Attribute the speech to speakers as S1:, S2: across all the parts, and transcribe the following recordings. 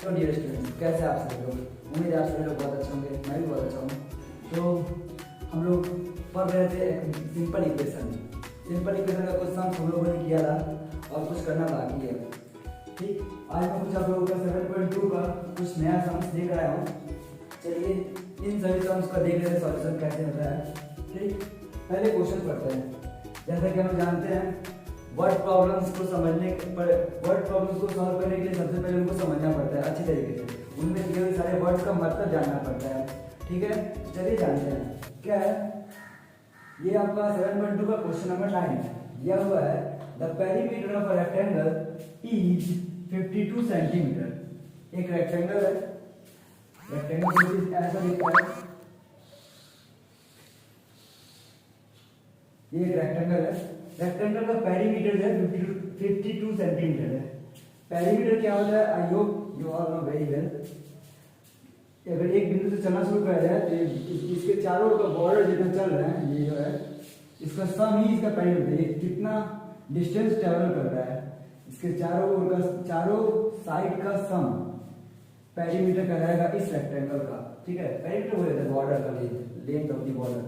S1: तो dear students, कैसे आप सभी लोग? उम्मीद है आप सभी लोग बहुत अच्छे होंगे, मैं भी बहुत अच्छा हूँ। तो हम लोग पढ़ रहे थे एक सिंपल इक्वेशन का कुछ सम हम लोगों ने किया था और कुछ करना बाकी है। ठीक, आज मैं कुछ आप लोगों का 7.2 का कुछ नया सम्स लेकर आया हूँ। चलिए इन सभी सम्स का देख लेते हैं सॉल्यूशन कैसे होता है। ठीक, पहले क्वेश्चन पढ़ते हैं। जैसा कि हम जानते हैं वर्ड प्रॉब्लम्स को सॉल्व करने के लिए सबसे पहले उनको समझना पड़ता है अच्छी तरीके से। उनमें दिए हुए सारे वर्ड्स का मतलब जानना पड़ता है। ठीक है, चलिए जानते हैं क्या है। ये आपका 7.2 का क्वेश्चन नंबर 9 है। दिया हुआ है the perimeter of a rectangle is 52 centimetre. एक रेक्टेंगल है, रेक्टेंगल ऐसा दिखता है। ये एक रेक्टेंगल है, रेक्टेंगल का पेरीमीटर जो है 52 सेंटीमीटर है। पेरीमीटर क्या होता है? I hope you all know very well. अगर एक बिंदु से चलना शुरू कर जाए तो इसके चारों का बॉर्डर जितना चल रहा है, ये जो है इसका सम ही इसका पेरीमीटर है। ये कितना डिस्टेंस ट्रेवल कर रहा है, इसके चारों साइड का सम पेरीमीटर कहलाएगा इस रेक्टेंगल का। ठीक है, पेरीमीटर हो जाता है बॉर्डर का लेंथ ऑफ द बॉर्डर।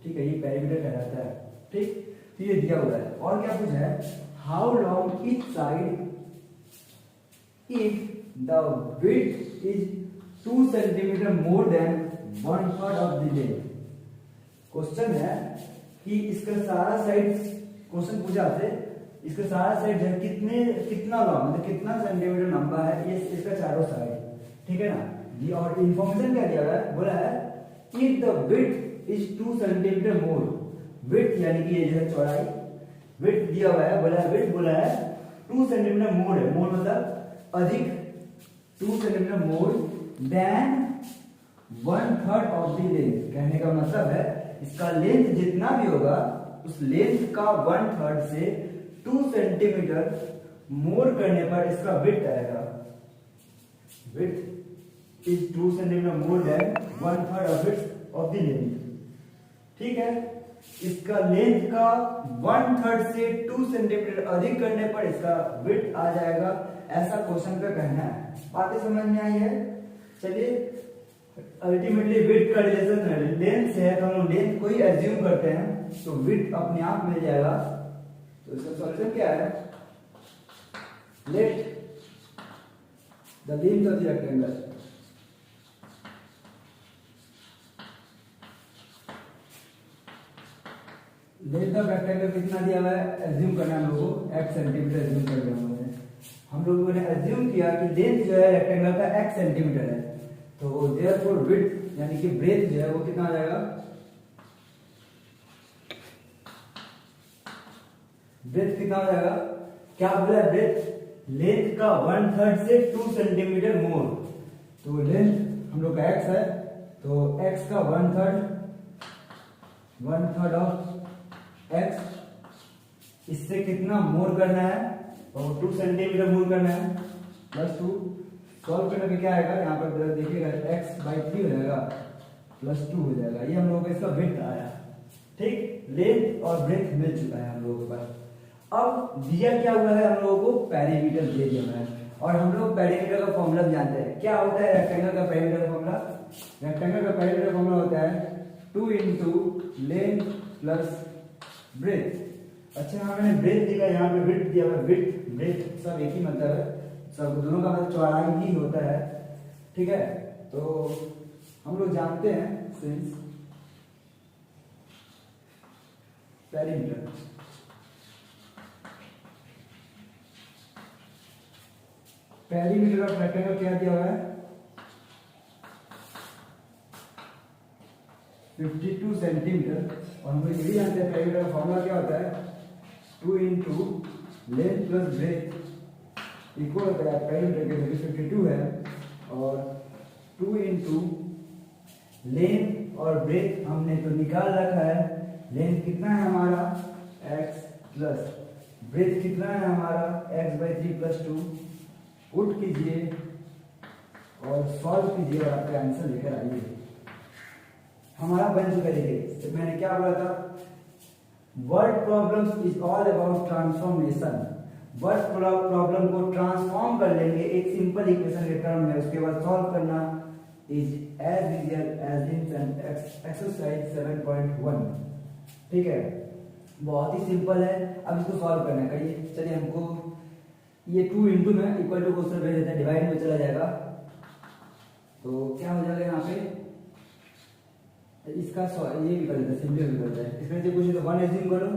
S1: ठीक है, ये पेरीमीटर कहलाता है। ठीक, तो ये दिया हुआ है। और क्या पूछा है? How long each side if the width is 2 centimetre more than 1/3 of the length. Question है कि इसका सारा साइड, क्वेश्चन पूछा आपसे इसका सारा साइड है कितना लॉन्ग, मतलब कितना सेंटीमीटर लंबा है ये इसका चारों साइड। ठीक है ना जी। और इंफॉर्मेशन क्या दिया हुआ है? बोला है if the width is 2 centimetre more. Width यानी कि ये जो है चौड़ाई, विड्थ दिया हुआ है, बोला है 2 सेंटीमीटर मोर है। मोर मतलब अधिक, 2 centimetre more than 1/3 of the length. कहने का मतलब है इसका लेंथ जितना भी होगा उस लेंथ का 1/3 से 2 सेंटीमीटर मोर करने पर इसका विड्थ आएगा। Width is 2 centimetre more than 1/3 of the length. ठीक है, इसका लेंथ का 1/3 से 2 सेंटीमीटर अधिक करने पर इसका विड्थ आ जाएगा। ऐसा क्वेश्चन का कहना है। बातें समझ में आई है? चलिए अल्टीमेटली विड्थ का रिलेशन लेंथ से है, तो हम लेंथ को ही एज्यूम करते हैं तो विड्थ अपने आप मिल जाएगा। तो इसका सॉल्यूशन क्या है? Let the length of the rectangle length of rectangle कितना दिया हुआ है? एज्यूम करना है हम लोगों को x सेंटीमीटर एज्यूम कर लिया हम लोगों ने एज्यूम किया कि लेंथ जो है रेक्टेंगल का x सेंटीमीटर है। तो देयरफॉर विड्थ यानी कि ब्रेथ जो है वो कितना आ जाएगा? ब्रेथ कितना हो जाएगा? क्या बोला है? ब्रेथ लेंथ का 1/3 से 2 सेंटीमीटर मोर। तो लेंथ हम लोग का x है, तो x का 1/3 ऑफ x, इससे कितना मोर करना है? और 2 सेंटीमीटर मोर करना है, +2। सॉल्व करने पे क्या आएगा? यहाँ पर देखिएगा x/3 हो जाएगा, +2 हो जाएगा। ये हम लोगों का इसका विड्थ आया। ठीक, लेंथ और ब्रेथ मिल चुका है हम लोगों के पास। अब दिया क्या हुआ है? हम लोगों को पेरीमीटर दे दिया है। और हम लोग पेरीमीटर का फॉर्मूला जानते हैं। क्या होता है रेक्टेंगल का पेरीमीटर फॉर्मूला? रेक्टेंगल का पेरीमीटर फॉर्मूला होता है 2 × लेंथ प्लस ब्रेथ। अच्छा, हाँ मैंने ब्रेथ दिया, यहाँ पे विड्थ दिया हुआ है। विड्थ ब्रेथ सब एक ही मतलब है, सब दोनों का मतलब चौड़ाई ही होता है। ठीक है, तो हम लोग जानते हैं सिंस पेरीमीटर ऑफ रेक्टेंगल क्या दिया हुआ है? 52 सेंटीमीटर। और हम लोग ये भी जानते हैं पेरीमीटर का फॉर्मूला क्या होता है? 2 × लेंथ प्लस ब्रेथ इक्वल होता है पेरीमीटर के, जो 52 है, और 2 × लेंथ और ब्रेथ हमने तो निकाल रखा है। लेंथ कितना है हमारा? x प्लस ब्रेथ कितना है हमारा? x/3 + 2। पुट कीजिए और सॉल्व कीजिए और आपका आंसर लेकर आइए। हमारा बन चुका है। देखिए मैंने क्या बोला था? Word problems is all about transformation. Word problem को ट्रांसफॉर्म कर लेंगे एक सिंपल इक्वेशन के टर्म में, उसके बाद सॉल्व करना is as easier as in exercise 7.1। ठीक है, बहुत ही सिंपल है। अब इसको सॉल्व करना है, करिए। चलिए, हमको ये 2 इंटू में इक्वल टू क्वेश्चन भेज देते हैं, डिवाइड में चला जाएगा तो क्या हो जाएगा यहाँ पे, इसका ये भी कर देते हैं, सिंपल भी कर देते हैं। इसके नीचे कुछ तो 1 एज्यूम करो,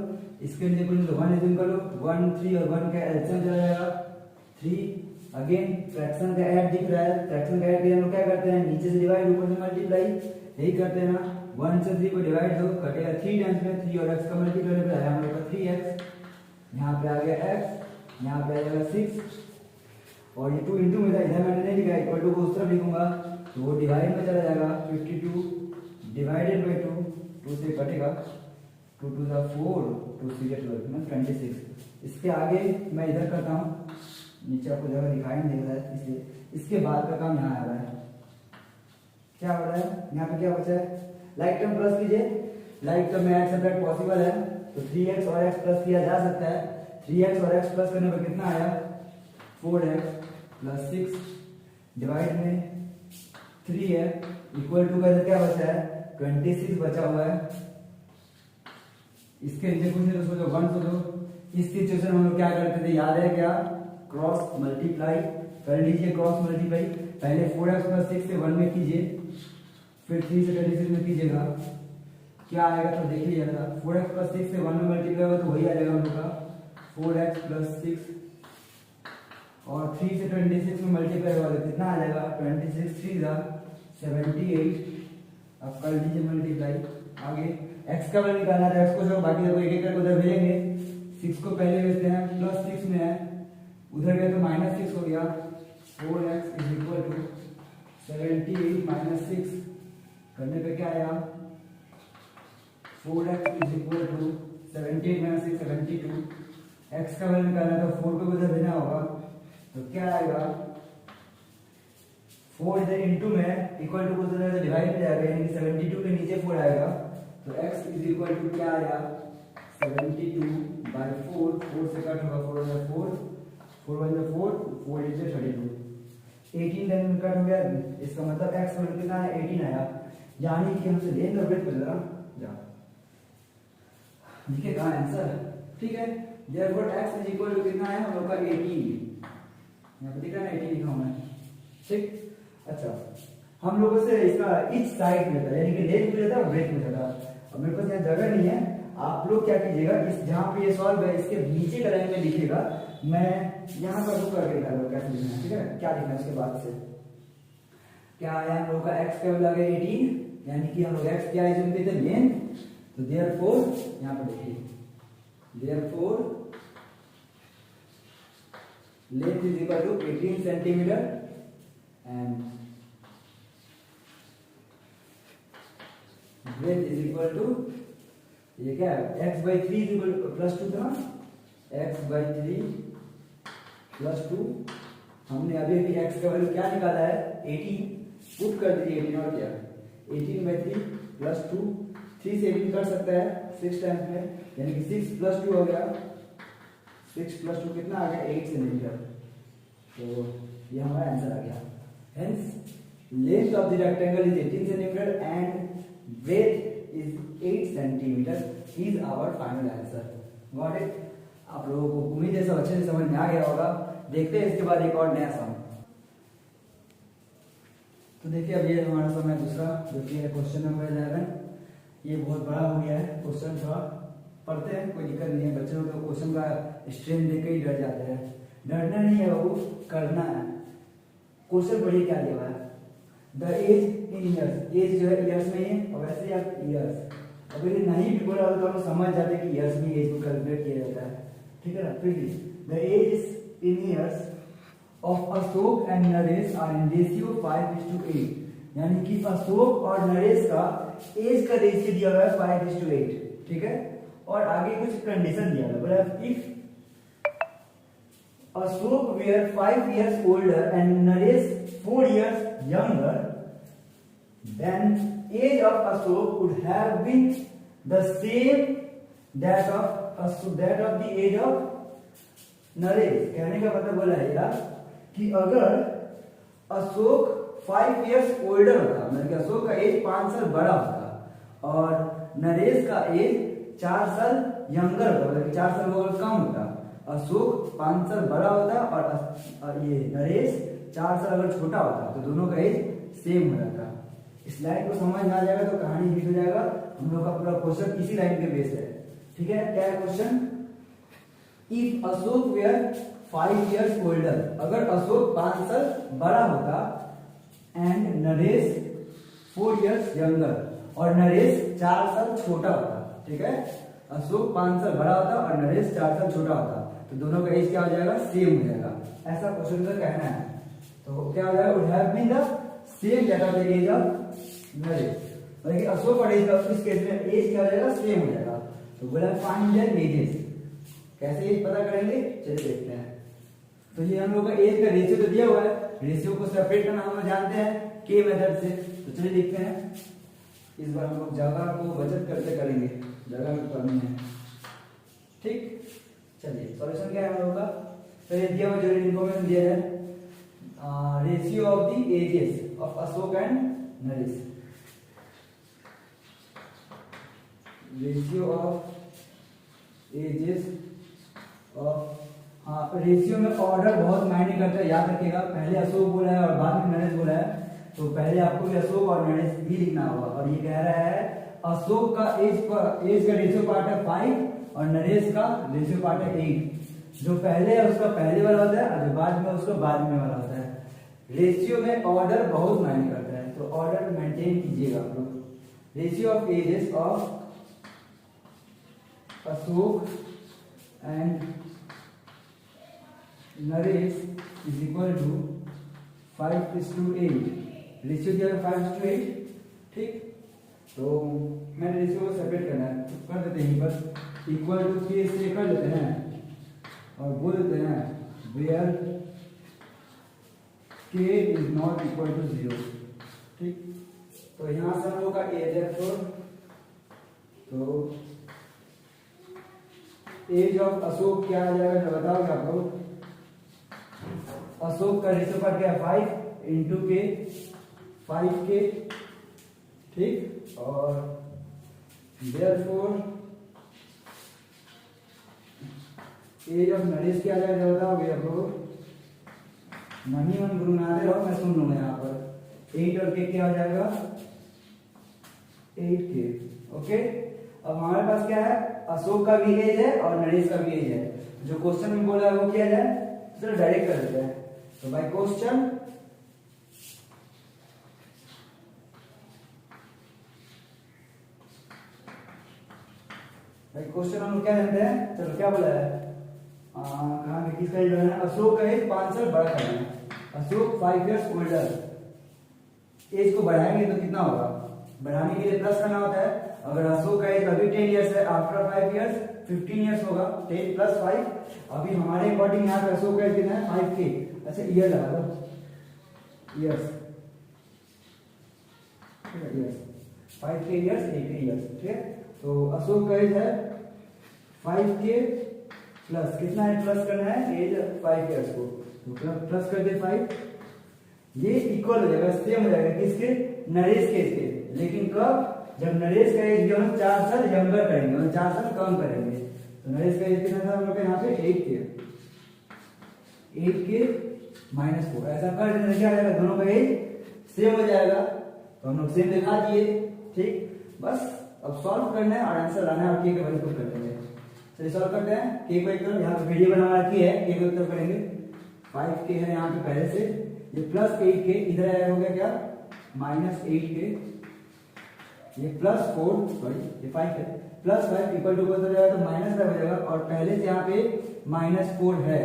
S1: इसके नीचे कुछ तो 1 एज्यूम करो, 1 3 और 1 का एलसीएम चला जाएगा 3। अगेन फ्रैक्शन का ऐड दिख रहा है, फ्रैक्शन का ऐड के हम क्या करते हैं, नीचे से डिवाइड ऊपर से मल्टीप्लाई, यही करते हैं ना। 1 से 3 को डिवाइड दो, कटेगा 3 टाइम्स में, 3 और x का मल्टीप्लाई पे आया हमारे पास 3x, यहाँ पे आ गया x, यहाँ पे आ जाएगा 6 और ये 2 इंटू में था, इधर मैंने नहीं लिखा, इक्वल टू को उस तरफ लिखूंगा तो वो डिवाइड में चला जाएगा। 52 डिवाइडेड बाई 2, 2 से कटेगा, 2 2 4, 2 3 12 26। इसके आगे मैं इधर करता हूँ, नीचे आपको जगह दिखाई नहीं दे रहा है इसलिए। इसके बाद का काम यहाँ आ रहा है, क्या हो रहा है यहाँ पे, क्या बचा है, लाइक टर्म प्लस कीजिए, लाइक टर्म में एक्स सब्ट्रैक्ट पॉसिबल है तो 3x और x प्लस किया जा सकता है। 3x और x प्लस करने पर कितना आया, 4x प्लस 6 डिवाइड में 3 है, इक्वल टू का क्या बचा है, 26 बचा हुआ है। इसके नीचे कुछ नहीं तो सोचो 1 सोचो। इस सिचुएशन में हम लोग क्या करते थे, याद है क्या, क्रॉस मल्टीप्लाई कर लीजिए, क्रॉस मल्टीप्लाई पहले 4x प्लस 6 से 1 में कीजिए, फिर 3 से 26 में कीजिएगा, क्या आएगा तो देख लीजिएगा। 4x प्लस 6 से 1 में मल्टीप्लाई होगा तो वही आ जाएगा हम लोग का 4x प्लस 6 और 3 से 26 में मल्टीप्लाई होगा तो कितना आ जाएगा, 26 3 जा 78। अब कर लीजिए मल्टीप्लाई। आगे x का वैल्यू निकालना है, x को जो बाकी देखो एक एक करके उधर भेजेंगे। 6 को पहले भेजते हैं, प्लस 6 में है, उधर गए तो माइनस 6 हो गया। 4x is equal to 78 minus 6 करने पे क्या आया, 4x is equal to 78 minus 6 72। x का वैल्यू निकालना है तो 4 को उधर भेजना होगा तो क्या आएगा, 4 इधर इंटू में इक्वल टू को उधर डिवाइड हो जाएगा, यानी कि 72 के नीचे 4 आएगा तो x इज इक्वल टू क्या आया, 72 बाय 4, 4 से कट होगा, 4 by 4, 4 by 4, 4 is 32, 18 time cut हो गया। इसका मतलब x वैल्यू कितना है, 18 आया, यानी कि हमसे लेन और ब्रेक मिल रहा जा लिखेगा आंसर। ठीक है, therefore x is equal to कितना है हम लोग का 18, यहाँ पे दिख रहा है 18 लिखा हूं मैं। ठीक, अच्छा हम लोगों से इसका इच साइड में था, यानी कि लेंथ में था ब्रेक में था। अब मेरे पास यहाँ जगह नहीं है, आप लोग क्या कीजिएगा, इस जहां पे ये सॉल्व है इसके नीचे का लाइन में लिखिएगा, मैं यहाँ पर रुक करके डालूंगा कैसे लिखना है। ठीक है, क्या लिखना है उसके बाद से, क्या आया हम लोग का x का वैल्यू आ गया 18, यानी कि हम लोग x क्या है चुनते थे, लेंथ, तो देयरफॉर यहाँ पर देखिए, therefore length is equal to 18 centimetre and breadth is equal to, ये क्या है, x by 3 is equal to plus 2 था, x by 3 प्लस 2। हमने अभी अभी x का वैल्यू क्या निकाला है, 18, पुट कर दीजिए 18 और क्या, 18 by 3 प्लस 2, 3 से 18 कर सकता है 6 टाइम्स में, यानी कि 6 प्लस 2 हो गया, 6 प्लस 2 कितना आ गया, 8 सेंटीमीटर। तो ये हमारा आंसर आ गया। Hence length of the rectangle is 18 centimetre and breadth is 8 centimetre is our final answer. Got it? आप लोगों को उम्मीद है सब अच्छे से समझ में आ गया होगा। देखते हैं इसके बाद एक और नया सम। तो देखिए अब ये हमारा सम है दूसरा, जो कि है क्वेश्चन नंबर 11। ये बहुत बड़ा हो गया है क्वेश्चन, थोड़ा पढ़ते हैं, कोई दिक्कत नहीं है। बच्चों को क्वेश्चन का स्ट्रेंथ देख के ही डर जाते हैं। डरना नहीं है बाबू, करना है। क्वेश्चन पढ़िए क्या दिया हुआ है, the age in years, age जो है ईयर्स में है और वैसे आप ईयर्स, अगर ये नहीं भी बोला तो हम समझ जाते हैं कि ईयर्स में एज को कैलकुलेट किया जाता है। ठीक है ना, फिर the age in years of Ashok and Naresh are in ratio 5:8, यानी कि अशोक और नरेश का एज का रेशियो दिया हुआ है 5:8। ठीक है, और आगे कुछ कंडीशन दिया हुआ है, बोला if Ashok were 5 years older and Naresh 4 years younger, then age of Ashok would have been the same that of the age of Naresh, कहने का मतलब बोला है यार कि अगर अशोक 5 इयर्स ओल्डर होता, मतलब कि अशोक का एज 5 साल बड़ा होता और नरेश का एज 4 साल यंगर होता, मतलब 4 साल और कम होता। अशोक 5 साल बड़ा होता और ये नरेश 4 साल अगर छोटा होता तो दोनों का एज सेम हो जाता। इस लाइन को समझ में आ जाएगा तो कहानी हिट हो जाएगा। हम लोग का पूरा क्वेश्चन इसी लाइन पे बेस है, ठीक है। क्या है question? If Ashok were 5 years older, अगर अशोक 5 साल बड़ा होता एंड नरेश 4 इयर्स यंगर, और नरेश 4 साल छोटा होता, ठीक है। अशोक 5 साल बड़ा होता और नरेश 4 साल छोटा होता तो दोनों का एज क्या हो जाएगा? सेम हो जाएगा। ऐसा क्वेश्चन का कहना है। तो क्या हो जाएगा? Would have been the same जगह पे एज ऑफ नरेश, मतलब कि अशोक और एज ऑफ, इस केस में एज क्या हो जाएगा? सेम हो जाएगा। तो बोला फाइंड देयर एजेस, कैसे एज पता करेंगे? चलिए देखते हैं। तो ये हम लोग का एज का रेशियो तो दिया हुआ है, रेशियो को सेपरेट करना हम लोग जानते हैं के मेथड से। तो चलिए देखते हैं। इस बार हम लोग जगह को बचत करके करेंगे, जगह में करनी है, ठीक। चलिए सॉल्यूशन क्या है हम लोग का? तो ये दिया हुआ जो इन्फॉर्मेशन दिया है, ratio of the ages of Ashok and Naresh, ratio of ages of, हाँ रेशियो में ऑर्डर बहुत मायने करता है, याद रखिएगा। पहले अशोक बोला है और बाद में नरेश बोला है, तो पहले आपको भी अशोक और नरेश भी लिखना होगा। और ये कह रहा है अशोक का एज का रेशियो पार्ट है 5 और नरेश का रेशियो पार्ट है 8। जो पहले है उसका पहले वाला होता है और जो बाद में उसका बाद में वाला होता है। रेशियो में ऑर्डर बहुत मायने करता है, तो ऑर्डर मेंटेन कीजिएगा आप लोग। Ratio of ages of Ashok and Naresh is equal to 5:8। Ratio दिया है 5:8, ठीक। तो मैंने रेशियो को सेपरेट करना है, तो कर देते हैं बस इक्वल टू के से कर लेते हैं और बोल देते हैं वेयर के इज नॉट इक्वल टू 0, ठीक। तो यहां से हम लोग का एज है, तो एज ऑफ अशोक क्या आ जाएगा बताओगे आप लोग? अशोक का रेशियो पार्ट क्या है? 5 इंटू के, 5k, ठीक। और देयरफॉर एज ऑफ नरेश क्या आ जाएगा बताओगे आप लोग? नहीं मन गुनगुनाते रहो, मैं सुन लूंगा यहाँ पर। 8 और k क्या हो जाएगा? 8k, okay. अब हमारे पास क्या है? अशोक का भी एज है और नरेश का भी एज है। जो क्वेश्चन में बोला है वो किया जाए, चलो डायरेक्ट कर देते हैं। तो बाय क्वेश्चन हम लोग क्या जानते हैं? चलो क्या बोला है? कहाँ पे किसका एज है? अशोक का एज 5 साल बड़ा करना है। अशोक 5 इयर्स ओल्डर, एज को बढ़ाएंगे तो कितना होगा? बढ़ाने के लिए प्लस करना होता है। अगर अशोक का एज अभी 10 इयर्स है, आफ्टर 5 इयर्स 15 इयर्स होगा, 10 + 5। अभी हमारे अकॉर्डिंग यहाँ पे अशोक का एज कितना है? 5k। अच्छा ईयर लगा दो, years, 5k years, 8k years, ठीक है। तो अशोक का एज है 5k प्लस कितना है? प्लस करना है एज 5 इयर्स को, तो प्लस कर दे 5। ये इक्वल हो जाएगा, सेम हो जाएगा किसके? नरेश के एज के। लेकिन कब? जब नरेश का एज जो हम 4 साल यंगर करेंगे, मतलब 4 साल कम करेंगे। तो नरेश का एज कितना था हम लोग यहाँ पे? 8k, 8k - 4। ऐसा कर देने से क्या हो जाएगा? दोनों का एज सेम हो जाएगा। तो हम लोग सेम दिखा दिए, ठीक। बस अब सॉल्व करना है और आंसर लाना है और के का वैल्यू पुट कर देंगे। चलिए सॉल्व करते हैं। के को एक तरफ, यहाँ पे वेरिएबल हमारा की है, के को एक तरफ करेंगे। 5k है यहाँ पे पहले से, ये प्लस 8k इधर आया हो गया क्या? -8k, ये +4, सॉरी ये 5 है, +5 इक्वल टू हो जाएगा तो -5 हो जाएगा। और पहले से यहाँ पे -4 है।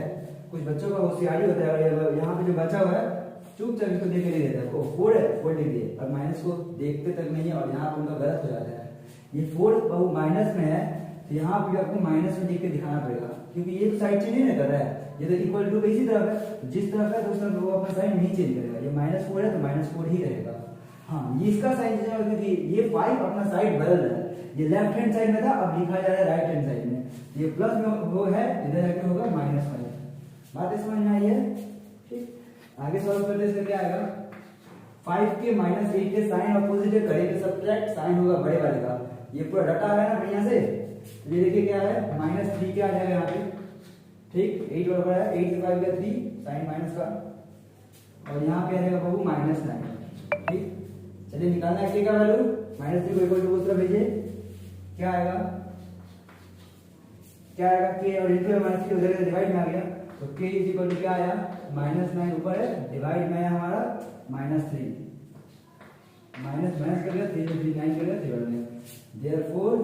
S1: कुछ बच्चों का होशियारी होता है, यहाँ पे जो बचा हुआ है चुपचाप इसको देख नहीं देता है, वो 4 है, 4 लिख दिए और माइनस को देखते तक नहीं है और यहाँ पे उनका गलत हो जाता है। ये 4 बहु माइनस में है तो यहाँ पे आपको माइनस में लिख के दिखाना पड़ेगा, क्योंकि ये साइड चेंज नहीं कर रहा है। ये तो इक्वल टू इसी तरफ है, जिस तरफ है तो उस तरफ वो अपना साइन नहीं चेंज करेगा। ये -4 है तो -4 ही रहेगा। हाँ, ये इसका साइन चेंज होगा क्योंकि ये 5 अपना साइड बदल रहा है। ये लेफ्ट हैंड साइड में था, अब लिखा जा रहा है राइट हैंड साइड में। ये प्लस में वो है, इधर जाके होगा -5। बात समझ में आई है? ठीक, आगे सॉल्व करते हैं। क्या आएगा 5 के माइनस 8 के साइन अपोजिट करेंगे, सब्ट्रैक्ट साइन होगा बड़े वाले का, ये पूरा रटा है ना बढ़िया से। तो ये देखिए क्या है -3 क्या आ जाएगा यहाँ पे, ठीक 8 बराबर है 8 से 5 गया 3 साइन माइनस का, और यहाँ पे आ जाएगा बाबू -9। ठीक, चलिए निकालना है k का वैल्यू, -3 को इक्वल टू उस तरफ भेजिए, क्या आएगा k और इनटू -3 उधर से डिवाइड में आ गया, तो k इज इक्वल टू क्या आया -9 ऊपर है, डिवाइड में है हमारा -3, माइनस माइनस कर दिया 3 में 3 9 कर दिया 3 में, therefore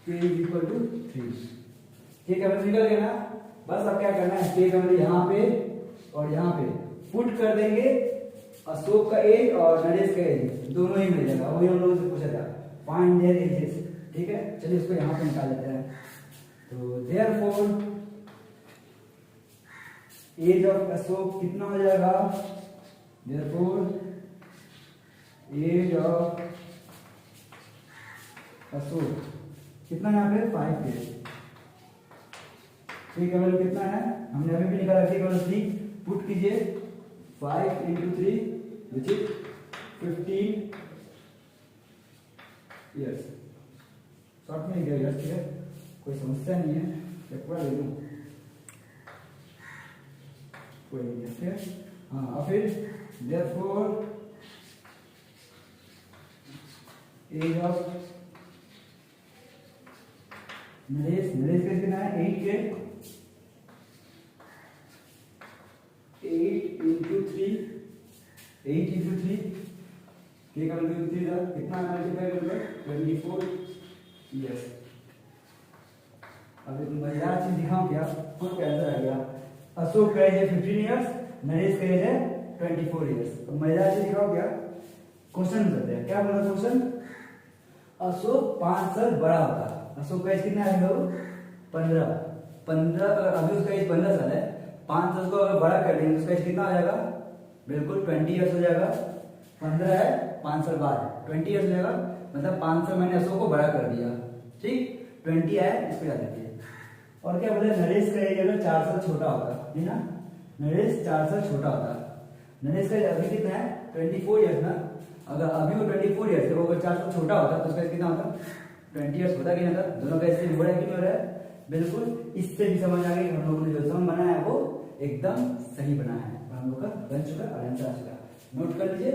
S1: k is equal to 3। k का वैल्यू निकल गया ना, बस अब क्या करना है k का वैल्यू यहाँ पे और यहाँ पे पुट कर देंगे, अशोक का एज और नरेश का एज दोनों ही मिल जाएगा, वही हम लोगों से पूछा था फाइंड देयर एजेस। ठीक है, चलिए इसको यहाँ पे निकाल लेते हैं। तो therefore एज ऑफ अशोक कितना हो जाएगा, therefore एज ऑफ अशोक कितना यहाँ पे 5 के, ठीक है वैल्यू कितना है हमने अभी भी निकाला, ठीक है 3 पुट कीजिए 5 into 3 which is 15 years, short में गया यार, ठीक है कोई समस्या नहीं है, एक पूरा ले लूं कोई नहीं है, ठीक है हाँ। और फिर therefore एज ऑफ नरेश का कितना है 8 के 8 into 3 k का वैल्यू 3 था, कितना मल्टीप्लाई करोगे 24 यस। अब एक मजेदार चीज दिखाऊं क्या, खुद का आंसर आ गया, अशोक का एज है 15 इयर्स, नरेश का एज है 24 इयर्स। तो मजेदार चीज दिखाओ क्या, क्वेश्चन करते हैं, क्या बोला क्वेश्चन, अशोक 5 साल बड़ा होता, अशोक का एज कितना है 15, अभी उसका एज 15 साल है, 5 साल को अगर बड़ा कर देंगे तो उसका एज कितना हो जाएगा, बिल्कुल 20 इयर्स हो जाएगा, 15 है 5 साल बाद 20 इयर्स हो जाएगा, मतलब 5 साल मैंने अशोक को बड़ा कर दिया, ठीक 20 है इसको याद रखिए। और क्या बोले नरेश का एज अगर 4 साल छोटा होता है ना, नरेश 4 साल छोटा होता, नरेश का अभी कितना है 24 इयर्स ना, अगर अभी वो 24 इयर्स है, वो अगर 4 साल छोटा होता तो उसका कितना होता 20 इयर्स होता कि नहीं होता, दोनों का इससे हो रहा है कि नहीं हो रहा है, बिल्कुल इससे भी समझ आ गई हम लोगों ने जो सम बनाया है वो एकदम सही बना है, हम लोग का बन चुका और आंसर आ चुका, नोट कर लीजिए।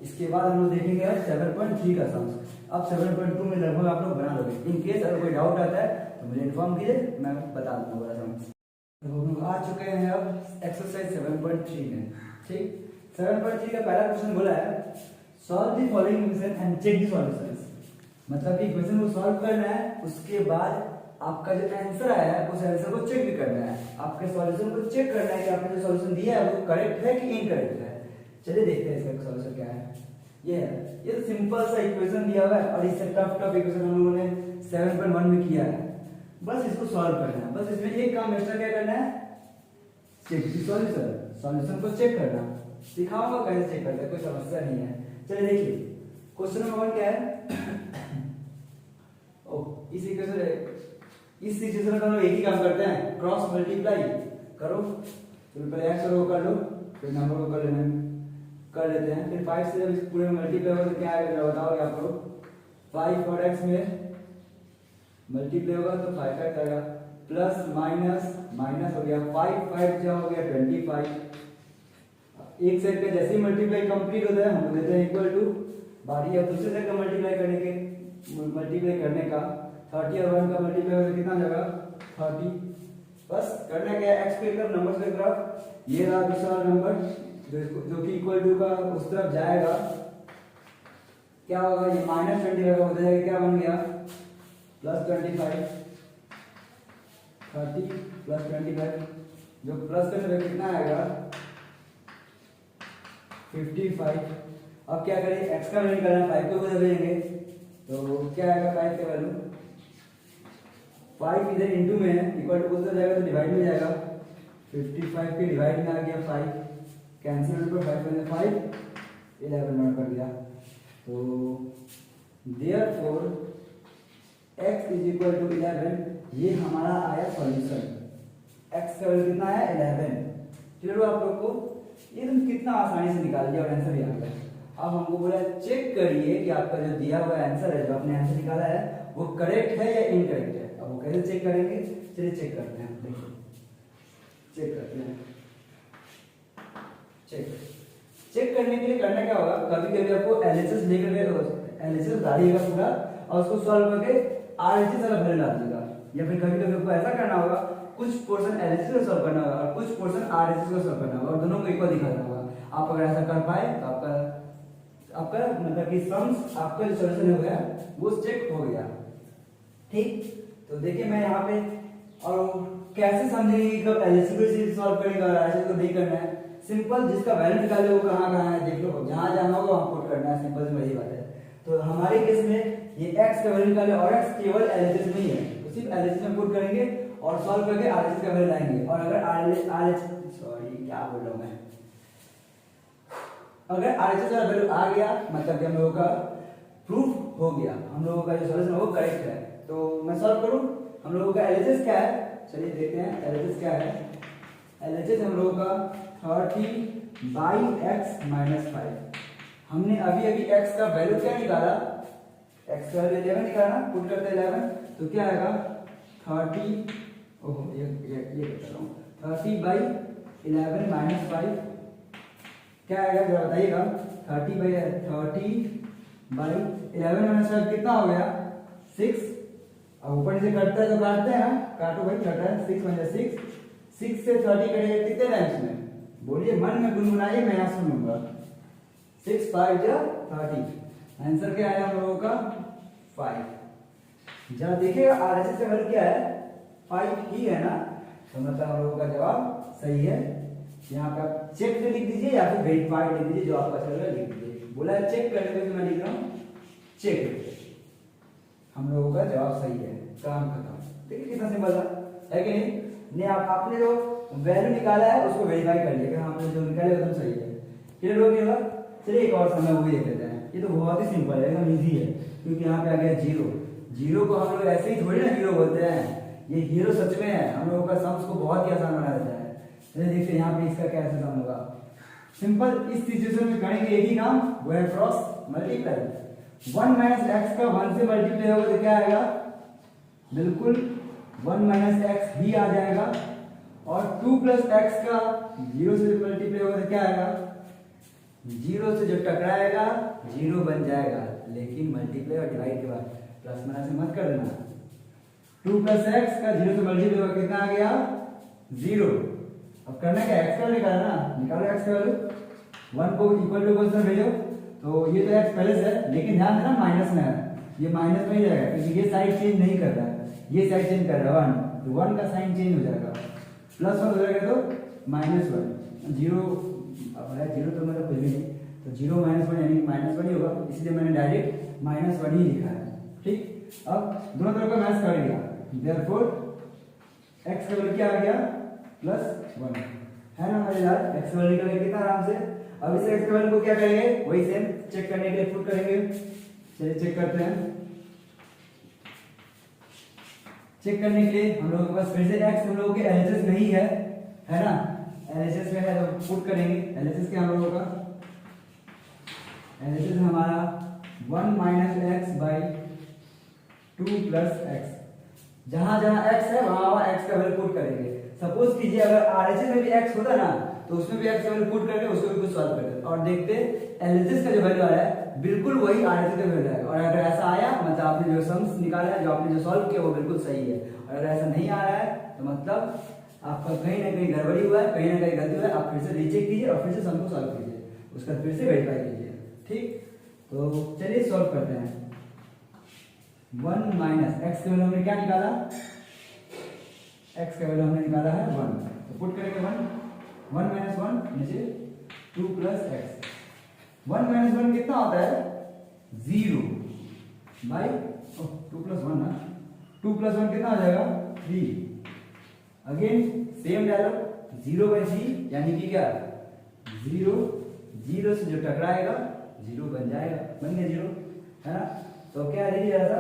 S1: इसके बाद हम लोग देखेंगे अब 7.3 का सम, अब 7.2 में लगभग आप लोग बना लोगे, इन केस अगर कोई डाउट आता है तो मुझे इन्फॉर्म कीजिए, मैं बता दूंगा पूरा सम। तो हम लोग आ चुके हैं अब एक्सरसाइज 7.3 में, ठीक 7.3 का पहला क्वेश्चन बोला है solve the following equation and check the solutions, मतलब कि इक्वेशन को सॉल्व करना है, उसके बाद आपका जो आंसर आया है उस आंसर को चेक भी करना है, आपके सॉल्यूशन को चेक करना है कि आपने जो सॉल्यूशन दिया है वो करेक्ट है कि इनकरेक्ट है। चलिए देखते हैं इसका सॉल्यूशन क्या है। ये तो सिंपल सा इक्वेशन दिया हुआ है और इससे टफ इक्वेशन हम लोगों ने 7.1 में किया है, बस इसको सॉल्व करना है, बस इसमें एक काम एक्स्ट्रा क्या करना है, चेक द सॉल्यूशन, सॉल्यूशन को चेक करना, सिखाऊंगा कैसे चेक करते हैं, कोई समस्या नहीं है। चलिए देखिए क्वेश्चन नंबर 1 क्या है, इस इक्वेशन का हम लोग एक ही काम करते हैं, क्रॉस मल्टीप्लाई करो, तो पहले x को कर लो फिर नंबर को कर लेते हैं, फिर 5 से जब इस पूरे में मल्टीप्लाई होगा तो क्या आएगा बताओगे आप लोग, 5 और x में मल्टीप्लाई होगा तो 5 आएगा, प्लस माइनस माइनस हो गया, 5 जो हो गया 25, एक सेट का जैसे ही मल्टीप्लाई कंप्लीट होता है हम देते हैं इक्वल टू, बारी है दूसरे सेट का मल्टीप्लाई करने का 30 और 1 का मल्टीप्लाई होगा कितना जाएगा 30, बस करना क्या है x पे एकदम नंबर्स का ग्राफ, ये रहा दूसरा नंबर जो कि इक्वल टू का उस तरफ जाएगा, क्या होगा ये -25 हो जाएगा, क्या बन गया +25, 30 + 25, जो प्लस करने पे कितना आएगा 55। अब क्या करें x का वैल्यू निकालना, 5 को उधर भेजेंगे तो क्या आएगा 5 का वैल्यू, 5 इधर इनटू में है, इक्वल टू उधर जाएगा तो डिवाइड में जाएगा, 55 के डिवाइड में आ गया 5, कैंसिल पर 5 में 5 11 नोट कर दिया, तो therefore x is equal to 11, ये हमारा आया सॉल्यूशन। x का वैल्यू कितना है 11। क्लियर हुआ आप लोग को? ये तुम कितना आसानी से निकाल लिया और आंसर भी आ गया। अब हमको बोला चेक करिए कि आपका जो दिया हुआ आंसर है, जो आपने आंसर निकाला है, वो करेक्ट है या इनकरेक्ट है। अब वो कैसे चेक करेंगे, चलिए चेक करते हैं। देखिए चेक करते हैं। चेक करने के लिए करना क्या होगा, कभी कभी आपको एलएचएस लेकर एलएचएस डालिएगा पूरा और उसको सॉल्व करके आरएचएस वाला वैल्यू डालिएगा, या फिर कभी कभी आपको ऐसा करना होगा, कुछ पोर्शन एलएचएस को सॉल्व करना होगा और कुछ पोर्शन आरएचएस को सॉल्व करना होगा और दोनों को इक्वल दिखाना होगा। आप अगर ऐसा कर पाए तो आपका मतलब कि सम्स आपका जो सॉल्यूशन हो गया वो चेक हो गया। ठीक, तो देखिए मैं यहाँ पे और कैसे समझेंगे कि कब एलएचएस को सॉल्व करेंगे और आरएचएस को नहीं करना है। सिंपल, जिसका वैल्यू निकाले वो कहाँ है देख लो, जहां जाना होगा वहां पुट करना है। सिंपल सी वही बात है। तो हमारे केस में ये x का वैल्यू निकाले और x केवल एलएचएस में ही है, तो सिर्फ एलएचएस में पुट करेंगे और सॉल्व करके आरएचएस का वैल्यू लाएंगे। और अगर आरएचएस सॉरी क्या बोल रहा हूं मैं, अगर आरएचएस का वैल्यू आ गया मतलब कि हम लोगों का प्रूफ हो गया, हम लोगों का जो सॉल्यूशन है वो करेक्ट है। तो मैं सॉल्व करूं, हम लोगों का एलएचएस क्या है, चलिए देखते हैं एलएचएस क्या है। एलएचएस हम लोगों का 30/x-5। हमने अभी x का वैल्यू क्या निकाला, x का वैल्यू 11 निकाला, पुट करते हैं 11, तो क्या आएगा 30, ओह ये कर रहा हूं, 30/11-5 क्या आएगा जरा बताइएगा। 30/11-5 कितना हो गया 6। अब ऊपर से कटता है तो काटते हैं ना, काटो भाई, कटा है 6 बन जाए 6 से 30 कटेगा कितने टाइम्स में, बोलिए, मन में गुनगुनाइए, मैं यहाँ सुनूंगा। 6 5 जा 30, आंसर क्या आया हम लोगों का 5। जरा देखिएगा आरएचएस का वैल्यू क्या है 5 ही है ना, तो मतलब हम लोगों का जवाब सही है। यहाँ पे आप चेक लिख दीजिए या फिर वेरीफाइड लिख दीजिए, जो आपका चल रहा है लिख दीजिए। बोला चेक करने के लिए मैं लिख रहा हूँ चेक, हम लोगों का जवाब सही है, काम खत्म। देखिए कितना सिंपल है कि नहीं। आपने जो वैल्यू निकाला है उसको वेरीफाई कर लिया, हमने जो निकाला एकदम सही है। क्लियर हो गया? चलिए एक और समय वो भी देख लेते हैं। ये तो बहुत ही सिंपल है, एकदम इजी है, क्योंकि यहाँ पे आ गया 0। 0 को हम लोग ऐसे ही थोड़ी ना 0 बोलते हैं, ये 0 सच में है। हम लोगों का सम्स को बहुत ही आसान बना देता है। चलिए देखते हैं यहाँ पे इसका कैसे सम होगा। सिंपल, इस सिचुएशन में करेंगे एक ही काम, वो है क्रॉस मल्टीप्लाई। 1 - x का 1 से मल्टीप्लाई होगा तो क्या आएगा, बिल्कुल 1 - x ही आ जाएगा। और 2 + x का 0 से मल्टीप्लाई होगा तो क्या आएगा, 0 से जो टकराएगा 0 बन जाएगा। लेकिन मल्टीप्लाई और डिवाइड के बाद प्लस माइनस मत कर देना। 2 + x का 0 से मल्टीप्लाई होगा कितना आ गया 0। अब करना क्या, x का वैल्यू निकालना, निकालो x का वैल्यू। 1 को इक्वल टू पोजीशन भेजो, तो ये तो x पहले से है, लेकिन ध्यान देना माइनस में है, ये माइनस में ही जाएगा क्योंकि ये साइड चेंज नहीं कर रहा है, ये साइड चेंज कर रहा है 1, तो 1 का साइन चेंज हो जाएगा, +1 हो जाएगा तो -1। 0 अब है 0 तो मतलब कुछ भी नहीं, तो 0 - 1 यानी -1 ही होगा, इसलिए मैंने डायरेक्ट -1 ही लिखा है। ठीक, अब दोनों तरफ का मैच कर लिया, देयरफॉर x का वैल्यू क्या आ गया +1 है ना मजेदार। x का वैल्यू निकलेगा कितना आराम से। अब इस x का वैल्यू को क्या करेंगे, वही सेम चेक करने के लिए पुट करेंगे। चलिए चेक करते हैं। चेक करने के लिए हम लोगों के पास फिर से x हम लोगों के एलएचएस नहीं है ना, एलएचएस में है तो पुट करेंगे। एलएचएस क्या हम लोगों का, एलएचएस हमारा 1 - x/2 + x। जहां जहां x है वहां वहां x का वैल्यू पुट करेंगे। सपोज कीजिए अगर आरएचएस में भी x होता ना, तो उसमें भी x का वैल्यू पुट करके उसको भी कुछ सॉल्व करते और देखते एलएचएस का जो वैल्यू आ रहा है बिल्कुल वही आरएचएस का वैल्यू आएगा। और अगर ऐसा आया मतलब आपने जो सम्स निकाला है, जो आपने जो सॉल्व किया वो बिल्कुल सही है। और अगर ऐसा नहीं आ रहा है तो मतलब आपका कहीं ना कहीं गड़बड़ी हुआ है, कहीं ना कहीं गलती हुआ है। आप फिर से रीचेक कीजिए और फिर से सम को सॉल्व कीजिए, उसका फिर से वेरीफाई कीजिए। ठीक, तो चलिए सॉल्व करते हैं। 1 - x का वैल्यू हमने क्या निकाला, x का वैल्यू हमने निकाला है 1, तो पुट करेंगे 1 - 1 नीचे 2 + x। 1 - 1 कितना होता है 0 बाई 2 + 1 ना, 2 + 1 कितना हो जाएगा 3। अगेन सेम डायलॉग, 0/3 यानी कि क्या 0 से जो टकराएगा 0 बन जाएगा, बन गया 0 है ना। तो क्या लिख दिया था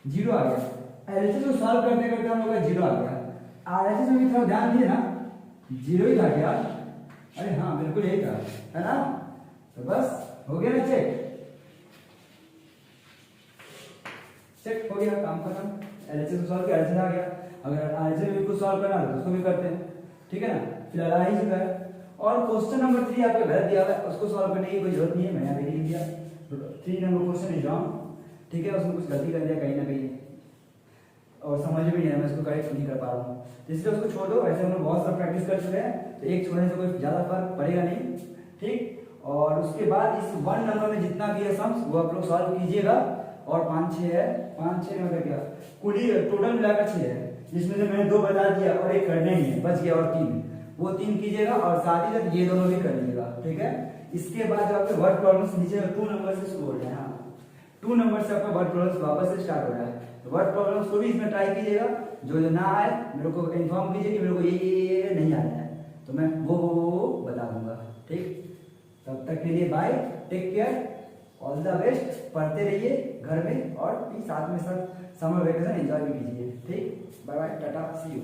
S1: 0 आ गया। एलएचएस को सॉल्व करते करते हम लोग का जीरो आ गया। आरएचएस में भी थोड़ा ध्यान दिए ना, जीरो ही था क्या? अरे हाँ बिल्कुल यही था, है ना? तो बस हो गया ना चेक, चेक हो गया, काम खत्म। एलएचएस को सॉल्व किया, एलएचएस आ गया। अगर आरएचएस भी कुछ सॉल्व करना है तो उसको भी करते हैं, ठीक है ना? फिलहाल आ ही चुका है। और क्वेश्चन नंबर 3 आपको गलत दिया हुआ है, उसको सॉल्व करने की कोई जरूरत नहीं है, मैंने अभी लिख दिया। 3 नंबर क्वेश्चन इज रॉन्ग, ठीक है? उसमें कुछ गलती कर दिया कहीं ना कहीं और समझ में नहीं आया, मैं इसको करेक्ट नहीं कर पा रहा हूँ, इसलिए उसको छोड़ दो। ऐसे हम लोग बहुत सारा प्रैक्टिस कर चुके हैं, तो एक छोड़ने से कोई ज्यादा फर्क पड़ेगा नहीं, ठीक? और उसके बाद इस 1 नंबर में जितना भी है सम्स वो आप लोग सॉल्व कीजिएगा। और 5 6 है, 5 6 मतलब क्या, कुल ही टोटल मिलाकर 6 है, जिसमें से मैंने 2 बता दिया और एक करने ही है, बच गया और 3, वो 3 कीजिएगा और साथ ही साथ ये दोनों भी कर लीजिएगा, ठीक है? इसके बाद जो आपके वर्ड प्रॉब्लम्स नीचे 2 नंबर से शुरू हो रहे हैं, हाँ 2 नंबर से आपका वर्ड प्रॉब्लम्स वापस से स्टार्ट हो रहा है, तो वर्ड प्रॉब्लम्स को भी इसमें ट्राई कीजिएगा। जो जो ना आए मेरे को इन्फॉर्म कीजिए कि मेरे को ये नहीं आया है, तो मैं वो बता दूंगा, ठीक? तब तक के लिए bye, take care, all the best. पढ़ते रहिए घर में और साथ में साथ समर वेकेशन एंजॉय भी कीजिए, ठीक? Bye bye, tata, see you.